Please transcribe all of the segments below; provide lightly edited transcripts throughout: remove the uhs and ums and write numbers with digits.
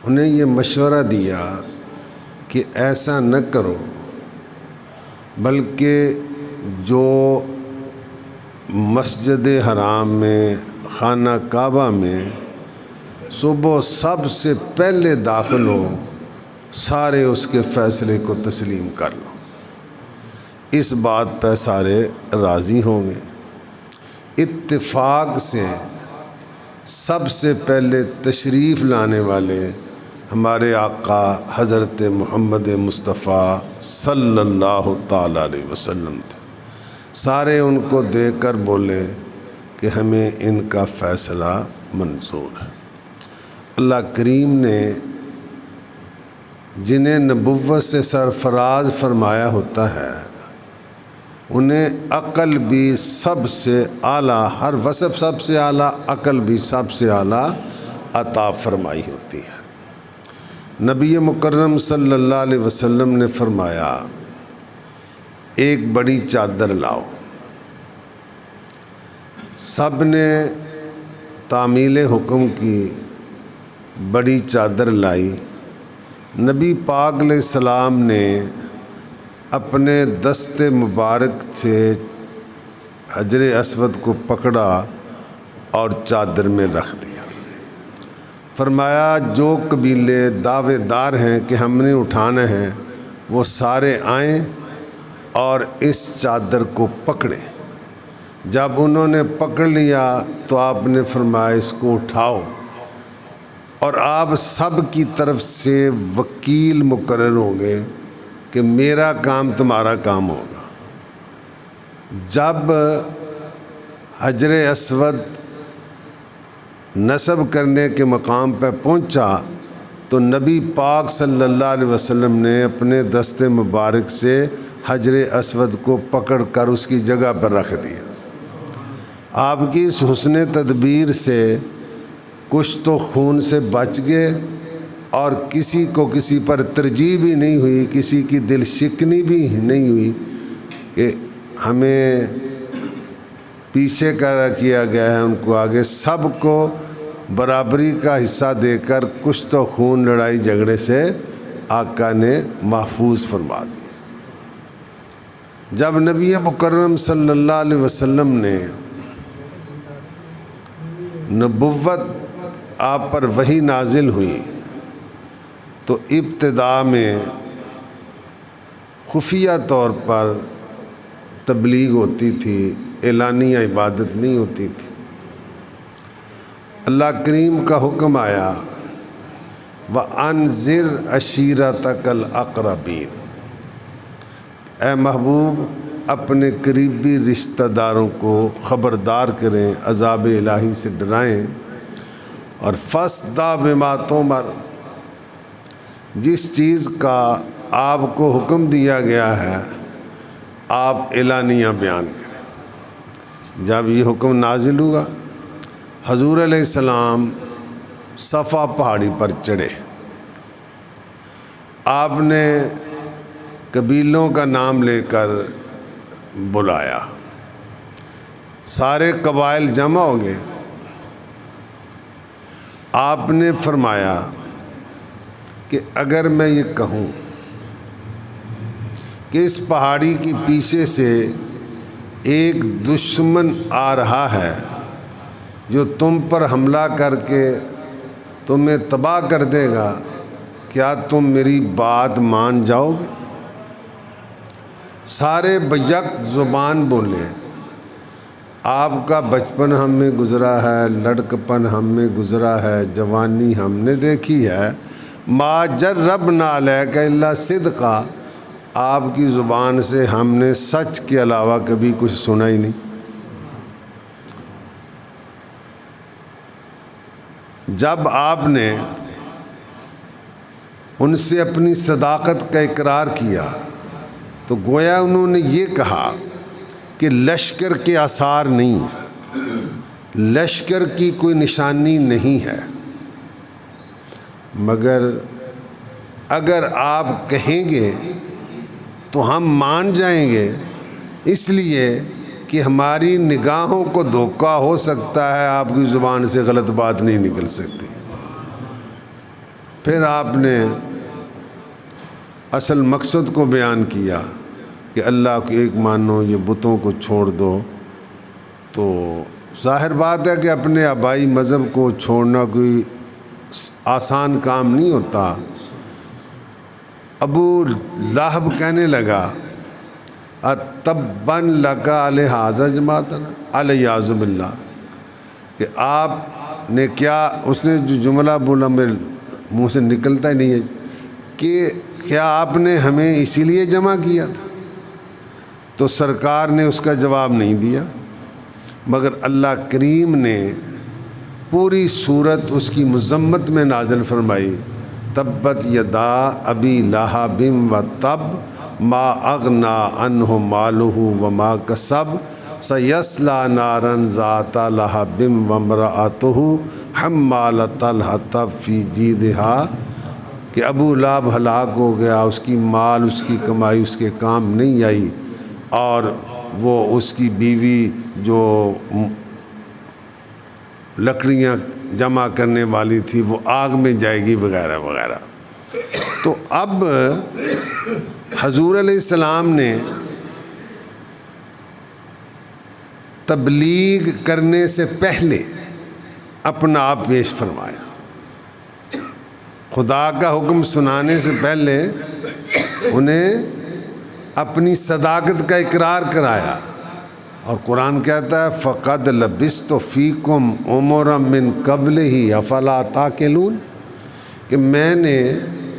انہیں یہ مشورہ دیا کہ ایسا نہ کرو، بلکہ جو مسجد حرام میں، خانہ کعبہ میں صبح سب سے پہلے داخل ہو، سارے اس کے فیصلے کو تسلیم کر لو۔ اس بات پہ سارے راضی ہوں گے۔ اتفاق سے سب سے پہلے تشریف لانے والے ہمارے آقا حضرت محمد مصطفیٰ صلی اللہ تعالیٰ علیہ وسلم تھے۔ سارے ان کو دیکھ کر بولے کہ ہمیں ان کا فیصلہ منظور ہے۔ اللہ کریم نے جنہیں نبوت سے سرفراز فرمایا ہوتا ہے، انہیں عقل بھی سب سے اعلیٰ، ہر وصف سب سے اعلیٰ، عقل بھی سب سے اعلیٰ عطا فرمائی ہوتی ہے۔ نبی مکرم صلی اللہ علیہ وسلم نے فرمایا، ایک بڑی چادر لاؤ۔ سب نے تعمیل حکم کی، بڑی چادر لائی۔ نبی پاک علیہ السلام نے اپنے دست مبارک سے حجر اسود کو پکڑا اور چادر میں رکھ دیا۔ فرمایا جو قبیلے دعوے دار ہیں کہ ہم نے اٹھانا ہے، وہ سارے آئیں اور اس چادر کو پکڑیں۔ جب انہوں نے پکڑ لیا تو آپ نے فرمایا اس کو اٹھاؤ، اور آپ سب کی طرف سے وکیل مقرر ہوں گے کہ میرا کام تمہارا کام ہوگا۔ جب حجر اسود نصب کرنے کے مقام پہ پہنچا تو نبی پاک صلی اللہ علیہ وسلم نے اپنے دست مبارک سے حجر اسود کو پکڑ کر اس کی جگہ پر رکھ دیا۔ آپ کی اس حسن تدبیر سے کچھ تو خون سے بچ گئے، اور کسی کو کسی پر ترجیح بھی نہیں ہوئی، کسی کی دل شکنی بھی نہیں ہوئی کہ ہمیں پیچھے کیا گیا ہے، ان کو آگے، سب کو برابری کا حصہ دے کر کچھ تو خون لڑائی جھگڑے سے آقا نے محفوظ فرما دی۔ جب نبی مکرم صلی اللہ علیہ وسلم نے نبوت آپ پر وحی نازل ہوئی تو ابتدا میں خفیہ طور پر تبلیغ ہوتی تھی، اعلانیہ عبادت نہیں ہوتی تھی۔ اللہ کریم کا حکم آیا، وَأَنذِرْ عَشِيرَتَكَ الْأَقْرَبِينَ، اے محبوب اپنے قریبی رشتہ داروں کو خبردار کریں، عذاب الہی سے ڈرائیں، اور فَاصْدَعْ بِمَا تُؤْمَرُ، جس چیز کا آپ کو حکم دیا گیا ہے آپ اعلانیہ بیان کریں۔ جب یہ حکم نازل ہوا، حضور علیہ السلام صفا پہاڑی پر چڑھے۔ آپ نے قبیلوں کا نام لے کر بلایا، سارے قبائل جمع ہو گئے۔ آپ نے فرمایا کہ اگر میں یہ کہوں کہ اس پہاڑی کی پیچھے سے ایک دشمن آ رہا ہے جو تم پر حملہ کر کے تمہیں تباہ کر دے گا، کیا تم میری بات مان جاؤ گے؟ سارے بیک زبان بولے، آپ کا بچپن ہم میں گزرا ہے، لڑکپن ہم میں گزرا ہے، جوانی ہم نے دیکھی ہے، ما جربنا علیک الا صدقا، آپ کی زبان سے ہم نے سچ کے علاوہ کبھی کچھ سنا ہی نہیں۔ جب آپ نے ان سے اپنی صداقت کا اقرار کیا تو گویا انہوں نے یہ کہا کہ لشکر کے آثار نہیں، لشکر کی کوئی نشانی نہیں ہے، مگر اگر آپ کہیں گے تو ہم مان جائیں گے، اس لیے کہ ہماری نگاہوں کو دھوکہ ہو سکتا ہے، آپ کی زبان سے غلط بات نہیں نکل سکتی۔ پھر آپ نے اصل مقصد کو بیان کیا کہ اللہ کو ایک مانو، یہ بتوں کو چھوڑ دو۔ تو ظاہر بات ہے کہ اپنے آبائی مذہب کو چھوڑنا کوئی آسان کام نہیں ہوتا۔ ابو لہب کہنے لگا اتبن لکا لہذا جماعتنا الیاذ باللہ، کہ آپ نے کیا، اس نے جو جملہ بولا میرے منہ سے نکلتا ہی نہیں ہے کہ کیا آپ نے ہمیں اسی لیے جمع کیا تھا؟ تو سرکار نے اس کا جواب نہیں دیا، مگر اللہ کریم نے پوری صورت اس کی مذمت میں نازل فرمائی، تبت یدا ابی لہب وتب ما اغنا عنہ مالہ وما کسب سیصلی نارا ذات لہب وامرأتہ حمالۃ الحطب فی جیدہا، کہ ابو لہب ہلاک ہو گیا، اس کی مال، اس کی کمائی اس کے کام نہیں آئی، اور وہ اس کی بیوی جو لکڑیاں جمع کرنے والی تھی وہ آگ میں جائے گی وغیرہ وغیرہ۔ تو اب حضور علیہ السلام نے تبلیغ کرنے سے پہلے اپنا آپ پیش فرمایا، خدا کا حکم سنانے سے پہلے انہیں اپنی صداقت کا اقرار کرایا، اور قرآن کہتا ہے فَقَدْ لَبِثْتُ فِيكُمْ عُمُرًا مِّن قَبْلِهِ أَفَلَا تَعْقِلُونَ، کہ میں نے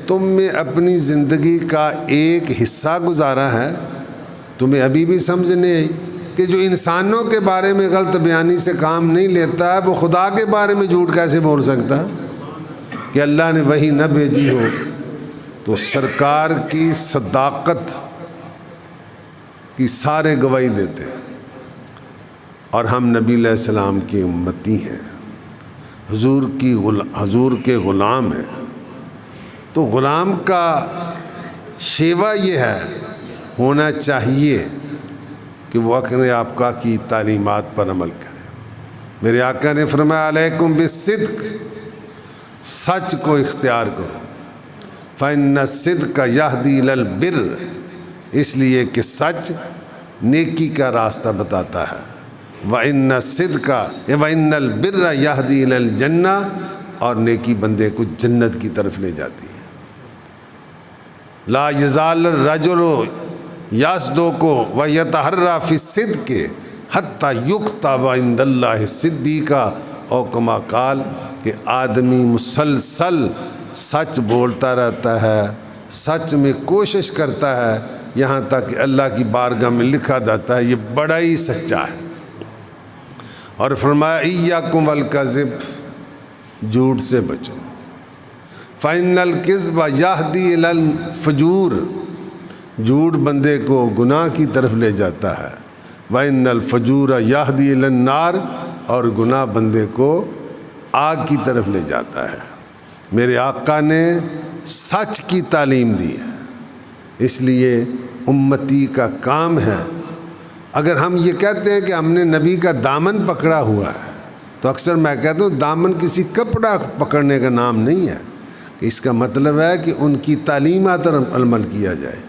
تم میں اپنی زندگی کا ایک حصہ گزارا ہے، تمہیں ابھی بھی سمجھ نہیں آئی کہ جو انسانوں کے بارے میں غلط بیانی سے کام نہیں لیتا ہے وہ خدا کے بارے میں جھوٹ کیسے بول سکتا ہے کہ اللہ نے وحی نہ بھیجی ہو؟ تو سرکار کی صداقت کی سارے گواہی دیتے ہیں، اور ہم نبی علیہ السلام کی امتی ہیں، حضور کے غلام ہیں۔ تو غلام کا شیوا یہ ہے، ہونا چاہیے کہ وہ اپنے آقا کی تعلیمات پر عمل کرے۔ میرے آقا نے فرمایا علیکم بالصدق، سچ کو اختیار کرو، فإن الصدق یہدی الی البر، اس لیے کہ سچ نیکی کا راستہ بتاتا ہے، وإن الصدق وإن البر یہدی الی الجنہ، اور نیکی بندے کو جنت کی طرف لے جاتی ہے۔ لا یزال الرجل یصدق ویتحری فی الصدق حتی یکتب عند اللہ صدیقا، او کما قال، کہ آدمی مسلسل سچ بولتا رہتا ہے، سچ میں کوشش کرتا ہے، یہاں تک کہ اللہ کی بارگاہ میں لکھا جاتا ہے یہ بڑا ہی سچا ہے۔ اور فرمایا ایاکم والکذب، جھوٹ سے بچو، فإن الکذب یہدی الی الفجور، جھوٹ بندے کو گناہ کی طرف لے جاتا ہے، وإن الفجور یہدی الی النار، اور گناہ بندے کو آگ کی طرف لے جاتا ہے۔ میرے آقا نے سچ کی تعلیم دی ہے، اس لیے امتی کا کام ہے۔ اگر ہم یہ کہتے ہیں کہ ہم نے نبی کا دامن پکڑا ہوا ہے، تو اکثر میں کہتا ہوں دامن کسی کپڑا پکڑنے کا نام نہیں ہے، کہ اس کا مطلب ہے کہ ان کی تعلیمات پر عمل کیا جائے،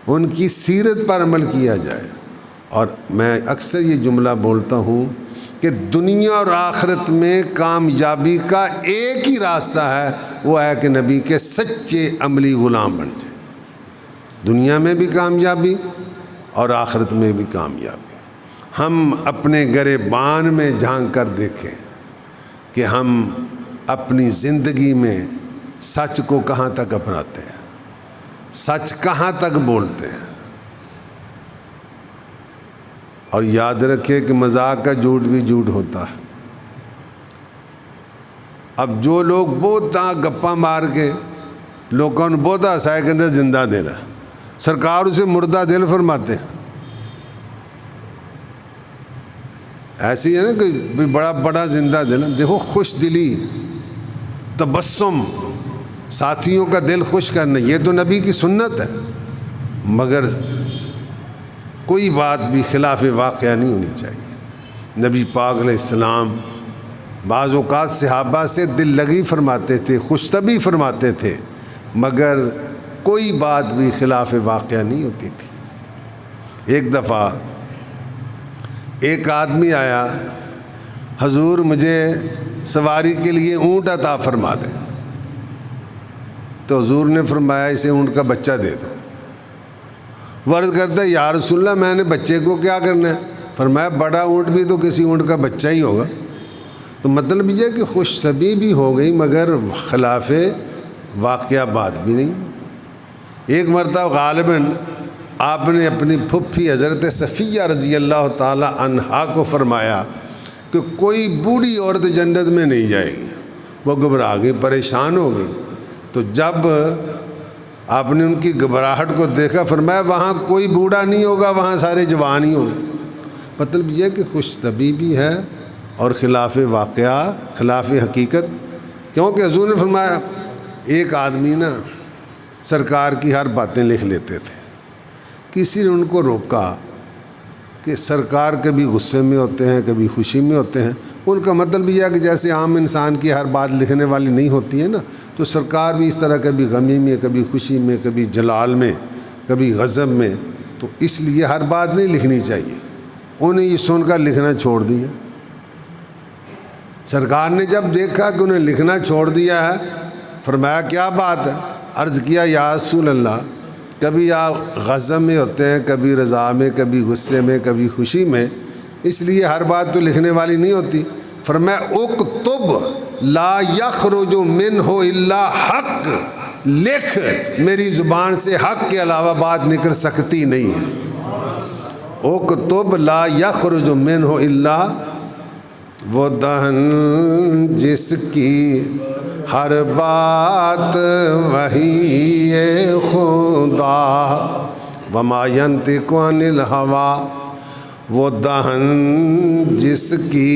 ان کی سیرت پر عمل کیا جائے۔ اور میں اکثر یہ جملہ بولتا ہوں کہ دنیا اور آخرت میں کامیابی کا ایک ہی راستہ ہے، وہ ہے کہ نبی کے سچے عملی غلام بن جائے، دنیا میں بھی کامیابی اور آخرت میں بھی کامیابی۔ ہم اپنے گریبان میں جھانک کر دیکھیں کہ ہم اپنی زندگی میں سچ کو کہاں تک اپناتے ہیں، سچ کہاں تک بولتے ہیں۔ اور یاد رکھے کہ مذاق کا جھوٹ بھی جھوٹ ہوتا ہے۔ اب جو لوگ بہت گپا مار کے لوگوں نے بہت ہنسائے کے اندر زندہ دل ہے، سرکار اسے مردہ دل فرماتے ہیں۔ ایسی ہے نا کہ بڑا بڑا زندہ دل، دیکھو خوش دلی، تبسم، ساتھیوں کا دل خوش کرنا، یہ تو نبی کی سنت ہے، مگر کوئی بات بھی خلاف واقعہ نہیں ہونی چاہیے۔ نبی پاک علیہ السلام بعض اوقات صحابہ سے دل لگی فرماتے تھے، خوش طبعی فرماتے تھے، مگر کوئی بات بھی خلاف واقعہ نہیں ہوتی تھی۔ ایک دفعہ ایک آدمی آیا، حضور مجھے سواری کے لیے اونٹ عطا فرما دیں۔ تو حضور نے فرمایا اسے اونٹ کا بچہ دے دو۔ وہ عرض کرتا ہے یا رسول اللہ میں نے بچے کو کیا کرنا ہے؟ فرمایا بڑا اونٹ بھی تو کسی اونٹ کا بچہ ہی ہوگا۔ تو مطلب یہ کہ خوش طبعی بھی ہو گئی مگر خلاف واقعہ بات بھی نہیں۔ ایک مرتبہ غالباً آپ نے اپنی پھپھی حضرت صفیہ رضی اللہ تعالی عنہا کو فرمایا کہ کوئی بوڑھی عورت جنت میں نہیں جائے گی۔ وہ گھبرا گئی، پریشان ہو گئی۔ تو جب آپ نے ان کی گھبراہٹ کو دیکھا فرمایا وہاں کوئی بوڑھا نہیں ہوگا، وہاں سارے جوان ہی ہوں گے۔ مطلب یہ کہ خوش طبعی بھی ہے اور خلاف واقعہ، خلاف حقیقت، کیونکہ حضور نے فرمایا ایک آدمی نا سرکار کی ہر باتیں لکھ لیتے تھے۔ کسی نے ان کو روکا کہ سرکار کبھی غصے میں ہوتے ہیں، کبھی خوشی میں ہوتے ہیں۔ ان کا مطلب یہ ہے کہ جیسے عام انسان کی ہر بات لکھنے والی نہیں ہوتی ہے نا، تو سرکار بھی اس طرح کبھی غمی میں، کبھی خوشی میں، کبھی جلال میں، کبھی غضب میں، تو اس لیے ہر بات نہیں لکھنی چاہیے۔ انہیں یہ سن کر لکھنا چھوڑ دیا۔ سرکار نے جب دیکھا کہ انہیں لکھنا چھوڑ دیا ہے، فرمایا کیا بات ہے؟ عرض کیا یا رسول اللہ کبھی آپ غضب میں ہوتے ہیں، کبھی رضا میں، کبھی غصے میں، کبھی خوشی میں، اس لیے ہر بات تو لکھنے والی نہیں ہوتی۔ فرمایا اکتب لا یخرج منہ الا حق، لکھ میری زبان سے حق کے علاوہ بات نکل سکتی نہیں ہے۔ اکتب لا یخرج منہ الا، وہ دہن جس کی ہر بات وحی خدا، وما ینطق عن الہویٰ، وہ دہن جس کی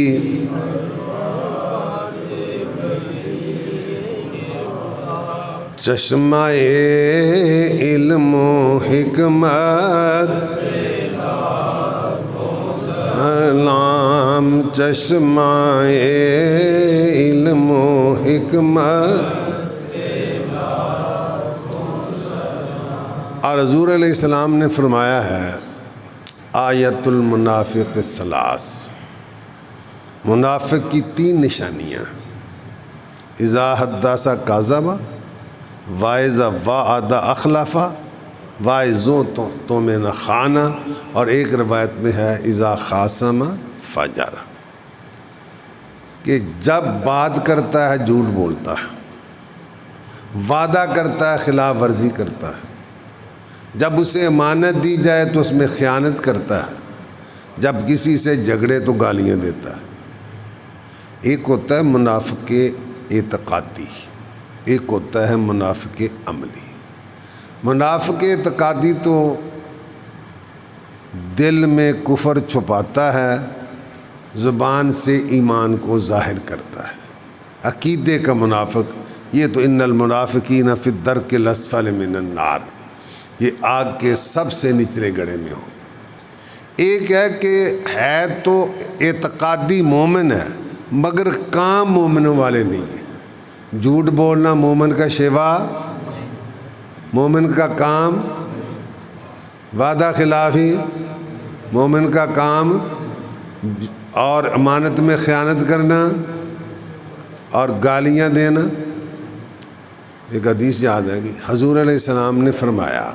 چشمہ علم و حکمت، سلام چشمہ علم و حکمت۔ اور حضور علیہ السلام نے فرمایا ہے آیت المنافق ثلاث، منافق کی 3 نشانیاں، اذا حدث کذب، واذا وعد اخلف، واذا اؤتمن خان، اور ایک روایت میں ہے اذا خاصم فجر، کہ جب بات کرتا ہے جھوٹ بولتا ہے، وعدہ کرتا ہے خلاف ورزی کرتا ہے، جب اسے امانت دی جائے تو اس میں خیانت کرتا ہے، جب کسی سے جھگڑے تو گالیاں دیتا ہے۔ ایک ہوتا ہے منافق اعتقادی، ایک ہوتا ہے منافق عملی۔ منافق اعتقادی تو دل میں کفر چھپاتا ہے، زبان سے ایمان کو ظاہر کرتا ہے۔ عقیدے کا منافق یہ تو ان المنافقین فی الدرک الاسفل من النار، یہ آگ کے سب سے نچلے گڑھے میں ہو۔ ایک ہے کہ ہے تو اعتقادی مومن ہے مگر کام مومنوں والے نہیں ہیں۔ جھوٹ بولنا مومن کا شیوا، مومن کا کام، وعدہ خلافی مومن کا کام، اور امانت میں خیانت کرنا اور گالیاں دینا۔ ایک حدیث یاد ہے کہ حضور علیہ السلام نے فرمایا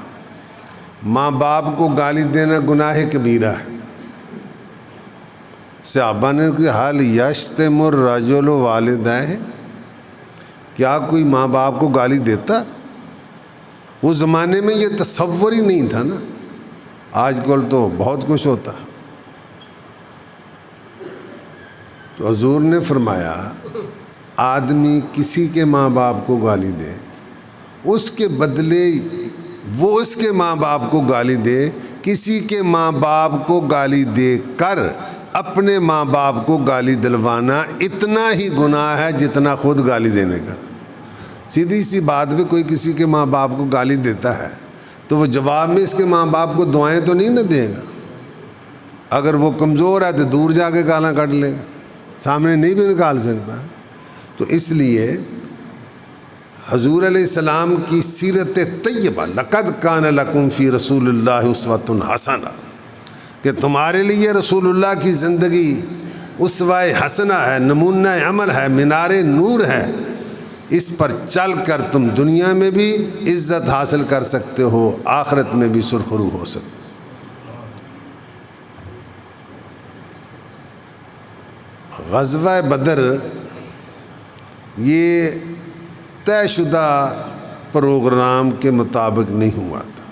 ماں باپ کو گالی دینا گناہ کبیرہ ہے۔ صحابہ نے کہ حل یشتم الرجل والدیہ، کیا کوئی ماں باپ کو گالی دیتا؟ اس زمانے میں یہ تصور ہی نہیں تھا نا، آج کل تو بہت کچھ ہوتا۔ تو حضور نے فرمایا آدمی کسی کے ماں باپ کو گالی دے، اس کے بدلے وہ اس کے ماں باپ کو گالی دے، کسی کے ماں باپ کو گالی دے کر اپنے ماں باپ کو گالی دلوانا اتنا ہی گناہ ہے جتنا خود گالی دینے کا۔ سیدھی سی بات بھی، کوئی کسی کے ماں باپ کو گالی دیتا ہے تو وہ جواب میں اس کے ماں باپ کو دعائیں تو نہیں نہ دے گا، اگر وہ کمزور ہے تو دور جا کے گالاں کٹ لے گا، سامنے نہیں بھی نکال سکتا. تو اس لیے حضور علیہ السلام کی سیرت طیبہ لقد کان لکم فی رسول اللہ اسوۃ حسنہ، کہ تمہارے لیے رسول اللہ کی زندگی اسوہ حسنہ ہے، نمونہ عمل ہے، مینار نور ہے. اس پر چل کر تم دنیا میں بھی عزت حاصل کر سکتے ہو، آخرت میں بھی سرخرو ہو سکتے. غزوہ بدر یہ طے شدہ پروگرام کے مطابق نہیں ہوا تھا.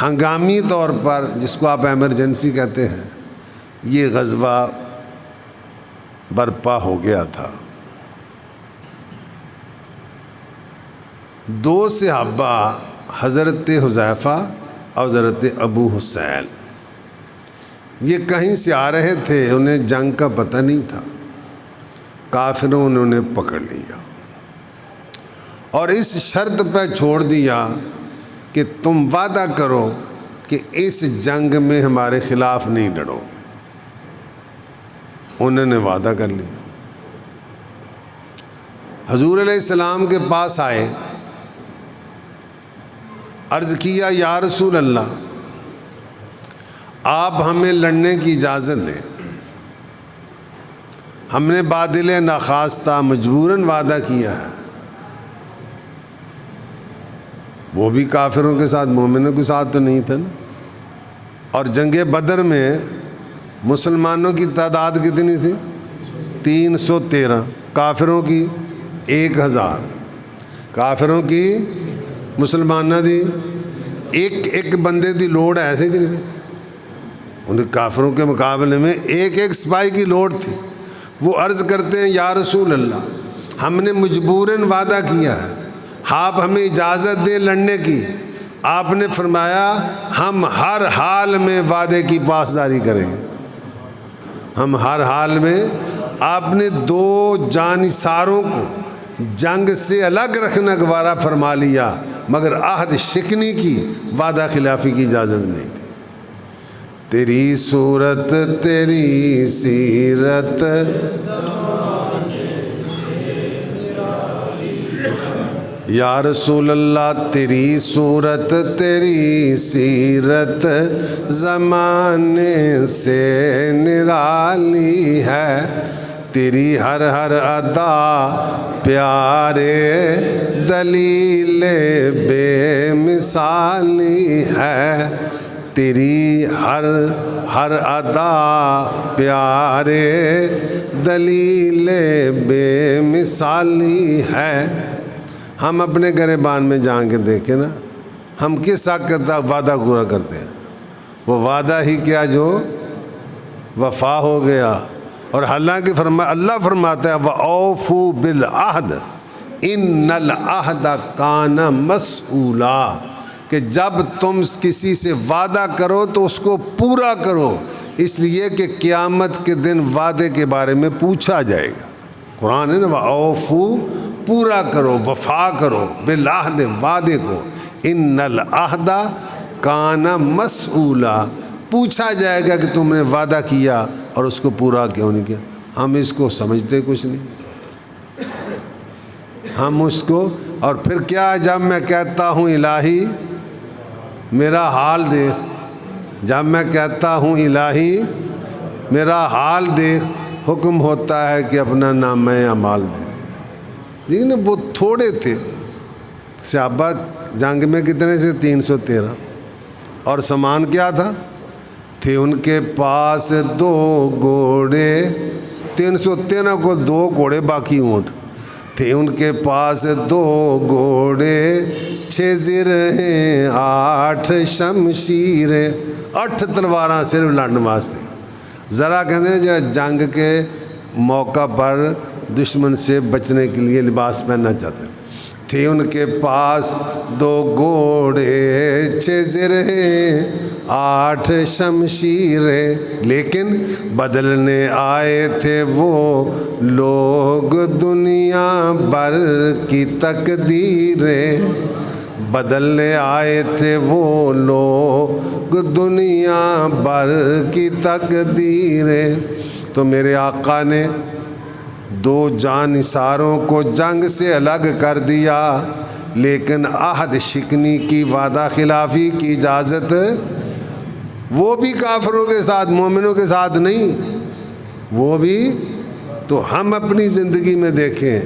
ہنگامی طور پر، جس کو آپ ایمرجنسی کہتے ہیں، یہ غزوہ برپا ہو گیا تھا. 2 صحابہ حضرت حذیفہ اور حضرت ابو حسین یہ کہیں سے آ رہے تھے، انہیں جنگ کا پتہ نہیں تھا. کافروں نے انہیں پکڑ لیا اور اس شرط پہ چھوڑ دیا کہ تم وعدہ کرو کہ اس جنگ میں ہمارے خلاف نہیں لڑو. انہوں نے وعدہ کر لیا. حضور علیہ السلام کے پاس آئے، عرض کیا یا رسول اللہ آپ ہمیں لڑنے کی اجازت دیں. ہم نے بادل ناخواستہ مجبوراً وعدہ کیا ہے. وہ بھی کافروں کے ساتھ، مومنوں کے ساتھ تو نہیں تھا نا. اور جنگ بدر میں مسلمانوں کی تعداد کتنی تھی؟ 313. کافروں کی 1000. کافروں کی مسلمانوں دی ایک بندے دی لوڑ ہے، ایسے کہ نہیں؟ انہیں کافروں کے مقابلے میں ایک سپاہی کی لوڑ تھی. وہ عرض کرتے ہیں یا رسول اللہ ہم نے مجبوراً وعدہ کیا ہے، آپ ہمیں اجازت دیں لڑنے کی. آپ نے فرمایا ہم ہر حال میں وعدے کی پاسداری کریں گے، ہم ہر حال میں. آپ نے 2 جانثاروں کو جنگ سے الگ رکھنا گوارا فرما لیا، مگر عہد شکنی کی، وعدہ خلافی کی اجازت نہیں تھی. تیری صورت تیری سیرت یا رسول اللہ، تیری صورت تیری سیرت زمانے سے نرالی ہے. تیری ہر ادا پیارے دلیل بے مثالی ہے. تیری ہر ادا پیارے دلیل بے مثالی ہے. ہم اپنے گریبان میں جان کے دیکھیں نا، ہم کس حق کا وعدہ پورا کرتے ہیں؟ وہ وعدہ ہی کیا جو وفا ہو گیا. اور حالانکہ اللہ فرماتا ہے وَأَوْفُوا بِالْعَهْدِ إِنَّ الْعَهْدَ كَانَ مَسْئُولًا، کہ جب تم کسی سے وعدہ کرو تو اس کو پورا کرو، اس لیے کہ قیامت کے دن وعدے کے بارے میں پوچھا جائے گا. قرآن ہے نا وَأَوْفُوا، پورا کرو، وفا کرو، بالعہد، وعدے کو. ان العہد کان مسئولا، پوچھا جائے گا کہ تم نے وعدہ کیا اور اس کو پورا کیوں نہیں کیا. ہم اس کو سمجھتے کچھ نہیں. ہم اس کو، اور پھر کیا جب میں کہتا ہوں الہی میرا حال دیکھ، جب میں کہتا ہوں الہی میرا حال دیکھ، حکم ہوتا ہے کہ اپنا نامہ اعمال دے. لیکن وہ تھوڑے تھے صحابہ، جنگ میں کتنے سے 313. اور سامان کیا تھا؟ تھے ان کے پاس 2 گھوڑے، 313 کو 2 گھوڑے، باقی اونٹ تھے ان کے پاس. 2 گھوڑے 6 زرہیں 8 شمشیریں، 8 تلواراں صرف لڑنے واسطے. ذرا کہتے ہیں جب جنگ کے موقع پر دشمن سے بچنے کے لیے لباس پہننا چاہتے تھے. ان کے پاس 2 گھوڑے 6 زرہیں 8 شمشیریں، لیکن بدلنے آئے تھے وہ لوگ دنیا بھر کی تقدیریں. بدلنے آئے تھے وہ لوگ دنیا بھر کی تقدیریں. تو میرے آقا نے دو جانثاروں کو جنگ سے الگ کر دیا، لیکن عہد شکنی کی وعدہ خلافی کی اجازت وہ بھی کافروں کے ساتھ، مومنوں کے ساتھ نہیں، وہ بھی۔ تو ہم اپنی زندگی میں دیکھیں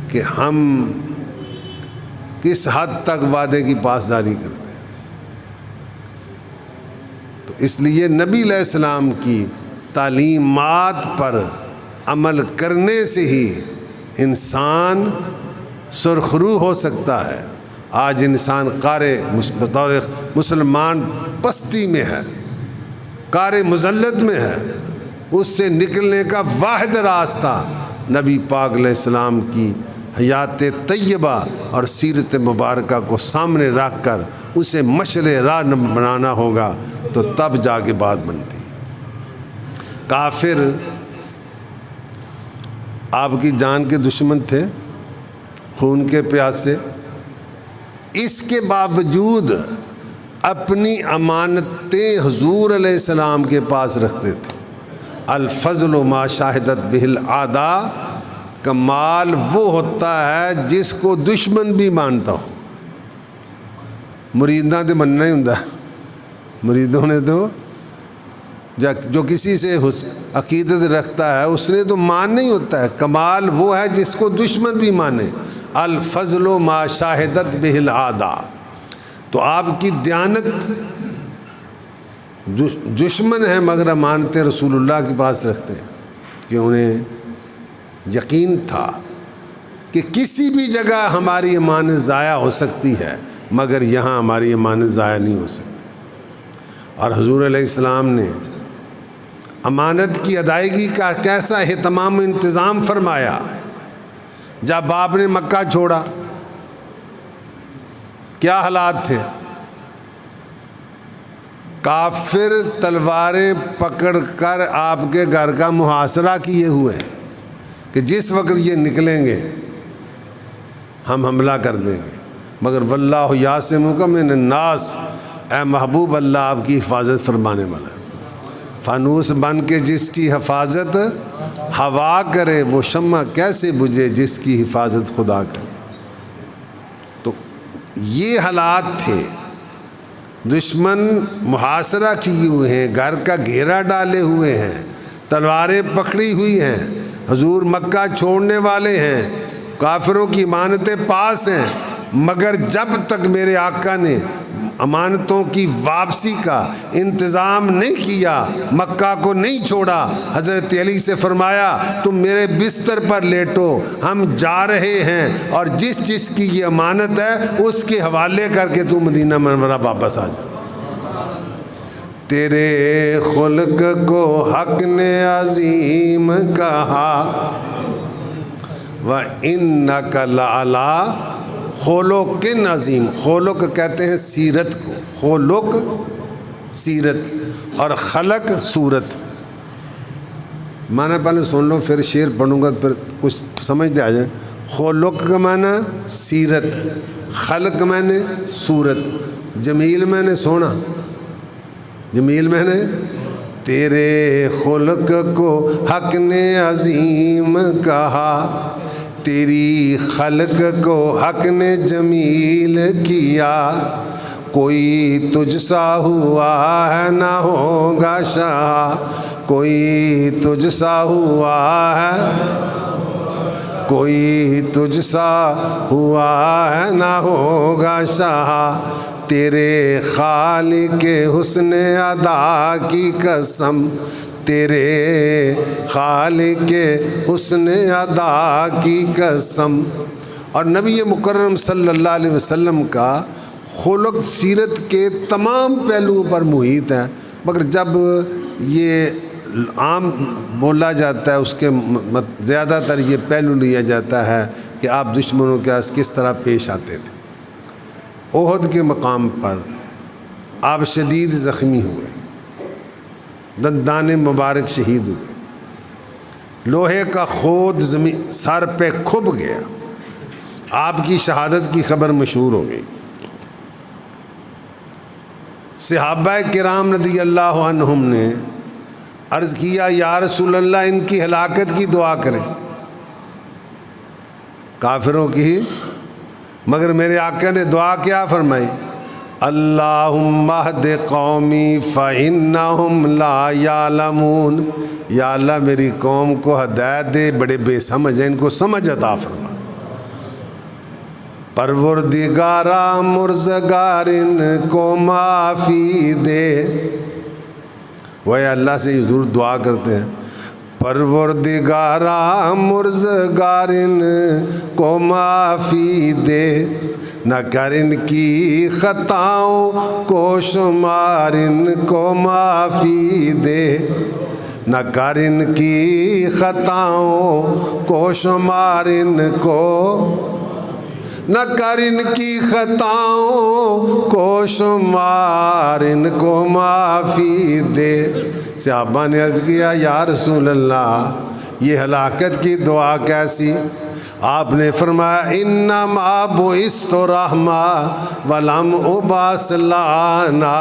کہ ہم کس حد تک وعدے کی پاسداری کرتے ہیں۔ تو اس لیے نبی علیہ السلام کی تعلیمات پر عمل کرنے سے ہی انسان سرخرو ہو سکتا ہے۔ آج انسان بطور مسلمان پستی میں ہے، کار مذلت میں ہے۔ اس سے نکلنے کا واحد راستہ نبی پاک علیہ السلام کی حیات طیبہ اور سیرت مبارکہ کو سامنے رکھ کر اسے مشعل راہ بنانا ہوگا، تو تب جا کے بات بنتی۔ کافر آپ کی جان کے دشمن تھے، خون کے پیاسے، اس کے باوجود اپنی امانتیں حضور علیہ السلام کے پاس رکھتے تھے۔ الفضل ما شاہدت بہ الاعداء، کمال وہ ہوتا ہے جس کو دشمن بھی مانتا ہو۔ مریداں تو مننا ہی ہوں، مریدوں نے تو جو کسی سے عقیدت رکھتا ہے اس نے تو ماننا ہی ہوتا ہے۔ کمال وہ ہے جس کو دشمن بھی مانے۔ الفضل ما شاہدت بہ الاعداء۔ تو آپ کی دیانت دشمن ہے مگر امانتیں رسول اللہ کے پاس رکھتے ہیں، کہ انہیں یقین تھا کہ کسی بھی جگہ ہماری امانت ضائع ہو سکتی ہے مگر یہاں ہماری امانت ضائع نہیں ہو سکتی۔ اور حضور علیہ السلام نے امانت کی ادائیگی کا کیسا اہتمام و انتظام فرمایا۔ جب آپ نے مکہ چھوڑا کیا حالات تھے؟ کافر تلواریں پکڑ کر آپ کے گھر کا محاصرہ کیے ہوئے کہ جس وقت یہ نکلیں گے ہم حملہ کر دیں گے، مگر واللہ یعصمک من الناس، اے محبوب اللہ آپ کی حفاظت فرمانے والا ہے۔ فانوس بن کے جس کی حفاظت ہوا کرے، وہ شمع کیسے بجھے جس کی حفاظت خدا کرے۔ تو یہ حالات تھے، دشمن محاصرہ کیے ہوئے ہیں، گھر کا گھیرا ڈالے ہوئے ہیں، تلواریں پکڑی ہوئی ہیں، حضور مکہ چھوڑنے والے ہیں، کافروں کی امانتیں پاس ہیں، مگر جب تک میرے آقا نے امانتوں کی واپسی کا انتظام نہیں کیا، مکہ کو نہیں چھوڑا، حضرت علی سے فرمایا تم میرے بستر پر لیٹو، ہم جا رہے ہیں، اور جس چیز کی یہ امانت ہے اس کے حوالے کر کے تو مدینہ منورہ واپس آ جا۔ تیرے خلق کو حق نے عظیم کہا، وَإِنَّكَ لَعَلَىٰ خلق عظیم۔ خلق کہتے ہیں سیرت کو، خلق سیرت، اور خلق صورت۔ معنی پہلے سن لو پھر شعر پڑھوں گا پھر کچھ سمجھتے آ جائیں۔ خلق کا معنی سیرت، خلق میں نے صورت، جمیل میں نے سونا، جمیل میں نے تیرے خلق کو حق نے عظیم کہا، تیری خلق کو حق نے جمیل کیا، کوئی تجھ سا ہوا ہے نہ ہوگا شاہ، کوئی تجھ سا ہوا ہے، کوئی تجھ سا ہوا ہے نہ ہوگا شاہ، تیرے خالق حسن ادا کی قسم، تیرے خالق حسن ادا کی قسم۔ اور نبی مکرم صلی اللہ علیہ وسلم کا خلق سیرت کے تمام پہلوؤں پر محیط ہے، مگر جب یہ عام بولا جاتا ہے اس کے زیادہ تر یہ پہلو لیا جاتا ہے کہ آپ دشمنوں کے ساتھ کس طرح پیش آتے تھے۔ احد کے مقام پر آپ شدید زخمی ہوئے، دندان مبارک شہید ہوئے، لوہے کا خود زمین سر پہ کھب گیا، آپ کی شہادت کی خبر مشہور ہو گئی۔ صحابہ کرام رضی اللہ عنہم نے عرض کیا یا رسول اللہ ان کی ہلاکت کی دعا کریں۔ کافروں کی ہی، مگر میرے آقا نے دعا کیا فرمائی؟ اللہم اہد قومی فإنہم لا یعلمون، یا اللہ میری قوم کو ہدایت دے، بڑے بے سمجھ ہیں، ان کو سمجھ عطا فرما۔ پروردگارا مرزگار ان کو معافی دے، وہ اللہ سے حضور دعا کرتے ہیں، پروردگارا مرزگار ان کو معافی دے، نہ کر ان کی خطاؤں کو شمار، ان کو معافی دے، نہ کر ان کی خطاؤں کو شمار، ان کو نہ کر ان کی خطاؤں کو شمار، ان کو معافی دے۔ صحابہ نے عرض کیا یا رسول اللہ یہ ہلاکت کی دعا کیسی؟ آپ نے فرمایا انما بعثت رحمہ ولم ابعث لعنا،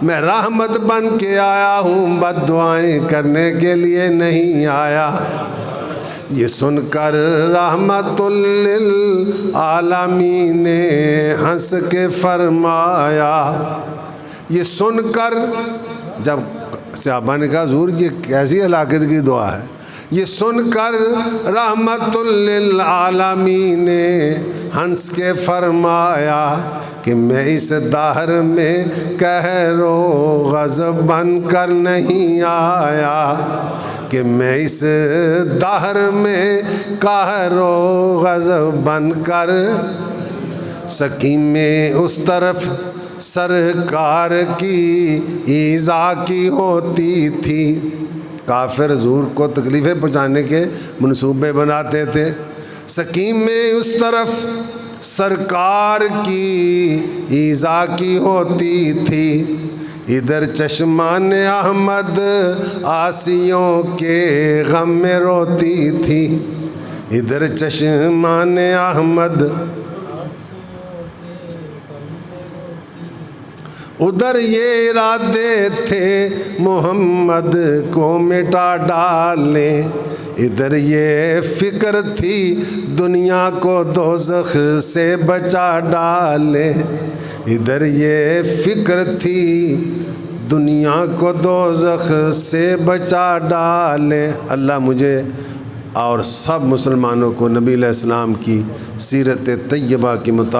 میں رحمت بن کے آیا ہوں، بد دعائیں کرنے کے لیے نہیں آیا۔ یہ سن کر رحمت للعالمین نے ہنس کے فرمایا، یہ سن کر، جب صحابہ نے کہا حضور یہ کیسی ہلاکت کی دعا ہے، یہ سن کر رحمت للعالمین نے ہنس کے فرمایا کہ میں اس دہر میں قہر و غضب بن کر نہیں آیا، کہ میں اس دہر میں قہر و غضب بن کر، سکیم اس طرف سرکار کی ایذا کی ہوتی تھی، کافر حضور کو تکلیفیں پہنچانے کے منصوبے بناتے تھے، سکیم میں اس طرف سرکار کی ایذا کی ہوتی تھی، ادھر چشمان احمد آسیوں کے غم میں روتی تھی، ادھر چشمان احمد ادھر یہ ارادے تھے محمد کو مٹا ڈالیں، ادھر یہ فکر تھی دنیا کو دوزخ سے بچا ڈالیں، ادھر یہ فکر تھی دنیا کو دوزخ سے بچا ڈالیں۔ اللہ مجھے اور سب مسلمانوں کو نبی علیہ السلام کی سیرت طیبہ کے مطابق